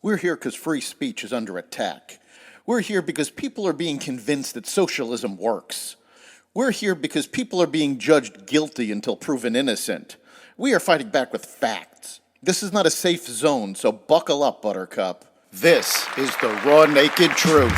We're here because free speech is under attack. We're here because people are being convinced that socialism works. We're here because people are being judged guilty until proven innocent. We are fighting back with facts. This is not a safe zone, so buckle up, Buttercup. This is the raw, naked truth.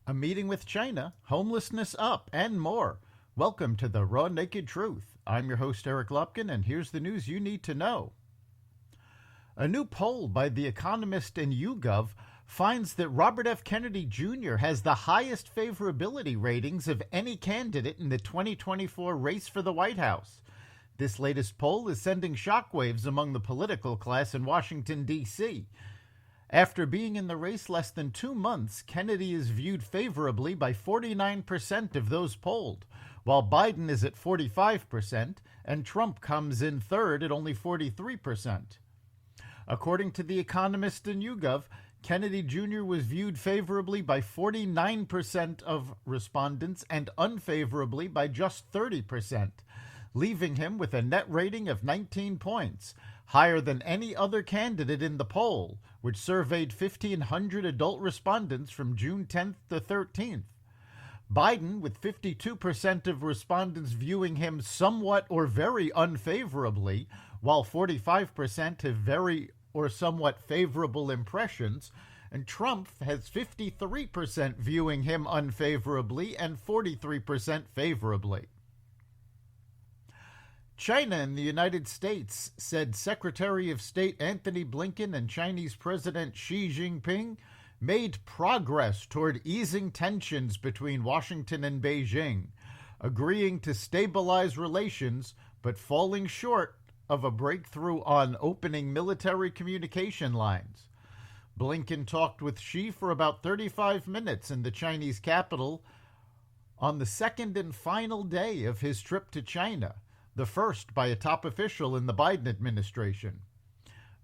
A meeting with China, homelessness up, and more. Welcome to the Raw Naked Truth. I'm your host, Eric Lupkin, and here's the news you need to know. A new poll by The Economist and YouGov finds that Robert F. Kennedy Jr. has the highest favorability ratings of any candidate in the 2024 race for the White House. This latest poll is sending shockwaves among the political class in Washington, D.C. After being in the race less than 2 months, Kennedy is viewed favorably by 49% of those polled, while Biden is at 45% and Trump comes in third at only 43%. According to The Economist and YouGov, Kennedy Jr. was viewed favorably by 49% of respondents and unfavorably by just 30%, leaving him with a net rating of 19 points, higher than any other candidate in the poll, which surveyed 1,500 adult respondents from June 10th to 13th. Biden, with 52% of respondents viewing him somewhat or very unfavorably, while 45% have very or somewhat favorable impressions, and Trump has 53% viewing him unfavorably and 43% favorably. China and the United States said Secretary of State Antony Blinken and Chinese President Xi Jinping made progress toward easing tensions between Washington and Beijing, agreeing to stabilize relations but falling short of a breakthrough on opening military communication lines. Blinken talked with Xi for about 35 minutes in the Chinese capital on the second and final day of his trip to China, the first by a top official in the Biden administration.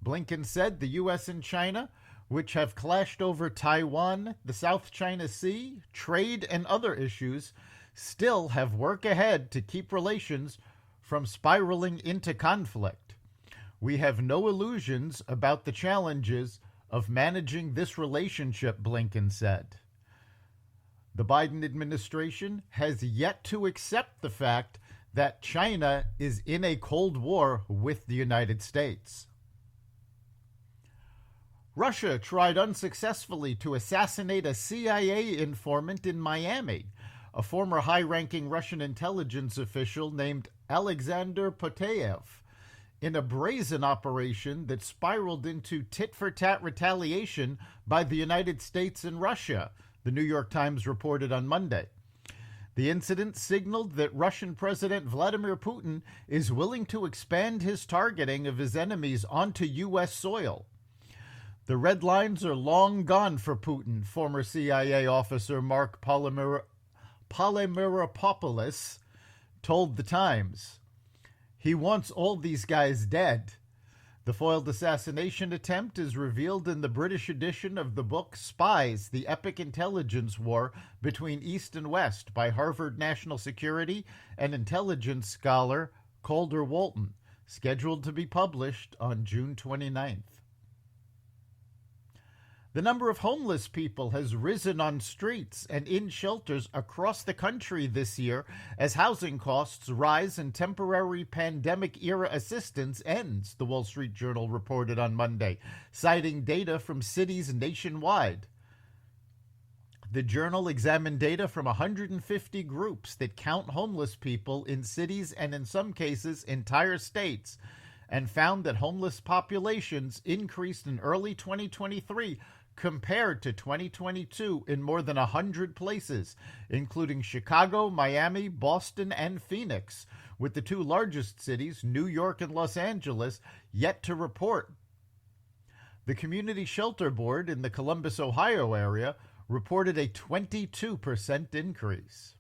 Blinken said the U.S. and China, which have clashed over Taiwan, the South China Sea, trade, and other issues, still have work ahead to keep relations from spiraling into conflict. We have no illusions about the challenges of managing this relationship, Blinken said. The Biden administration has yet to accept the fact that China is in a Cold War with the United States. Russia tried unsuccessfully to assassinate a CIA informant in Miami. A former high-ranking Russian intelligence official named Alexander Potayev, in a brazen operation that spiraled into tit-for-tat retaliation by the United States and Russia, the New York Times reported on Monday. The incident signaled that Russian President Vladimir Putin is willing to expand his targeting of his enemies onto U.S. soil. The red lines are long gone for Putin, former CIA officer Mark Polymeropoulos told the Times. He wants all these guys dead. The foiled assassination attempt is revealed in the British edition of the book Spies, the Epic Intelligence War Between East and West by Harvard National Security and intelligence scholar Calder Walton, scheduled to be published on June 29th. The number of homeless people has risen on streets and in shelters across the country this year as housing costs rise and temporary pandemic-era assistance ends, the Wall Street Journal reported on Monday, citing data from cities nationwide. The Journal examined data from 150 groups that count homeless people in cities and in some cases entire states, and found that homeless populations increased in early 2023 compared to 2022 in more than 100 places, including Chicago, Miami, Boston, and Phoenix, with the two largest cities, New York and Los Angeles, yet to report. The Community Shelter Board in the Columbus, Ohio area reported a 22% increase.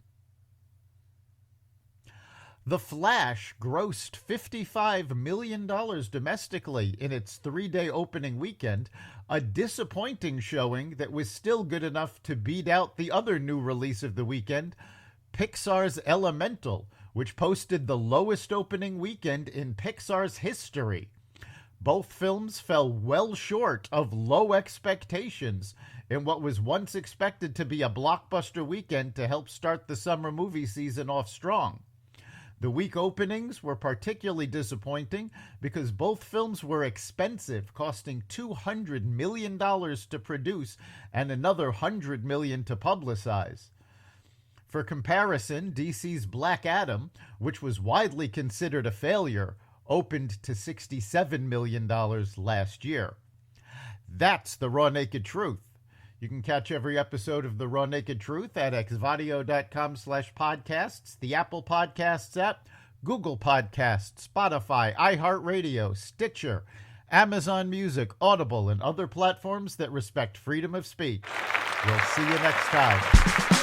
The Flash grossed $55 million domestically in its 3-day opening weekend, a disappointing showing that was still good enough to beat out the other new release of the weekend, Pixar's Elemental, which posted the lowest opening weekend in Pixar's history. Both films fell well short of low expectations in what was once expected to be a blockbuster weekend to help start the summer movie season off strong. The week openings were particularly disappointing because both films were expensive, costing $200 million to produce and another $100 million to publicize. For comparison, DC's Black Adam, which was widely considered a failure, opened to $67 million last year. That's the Raw Naked Truth. You can catch every episode of The Raw Naked Truth at xvadio.com/podcasts, the Apple Podcasts app, Google Podcasts, Spotify, iHeartRadio, Stitcher, Amazon Music, Audible, and other platforms that respect freedom of speech. We'll see you next time.